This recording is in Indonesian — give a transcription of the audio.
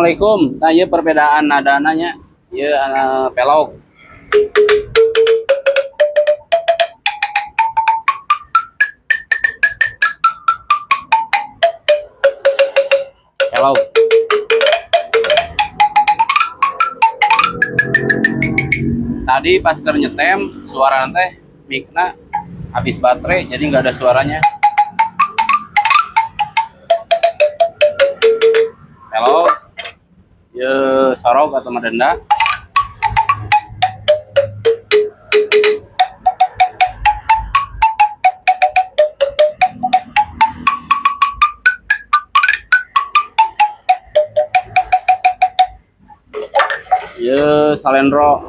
Assalamualaikum. Nah, ieu perbedaan nadananya. Ieu pelog. Pelog. Tadi pas keur nyetem suara teh mikna habis baterai jadi nggak ada suaranya. Pelog. Ieu sorog atau madenda. Ieu salendro.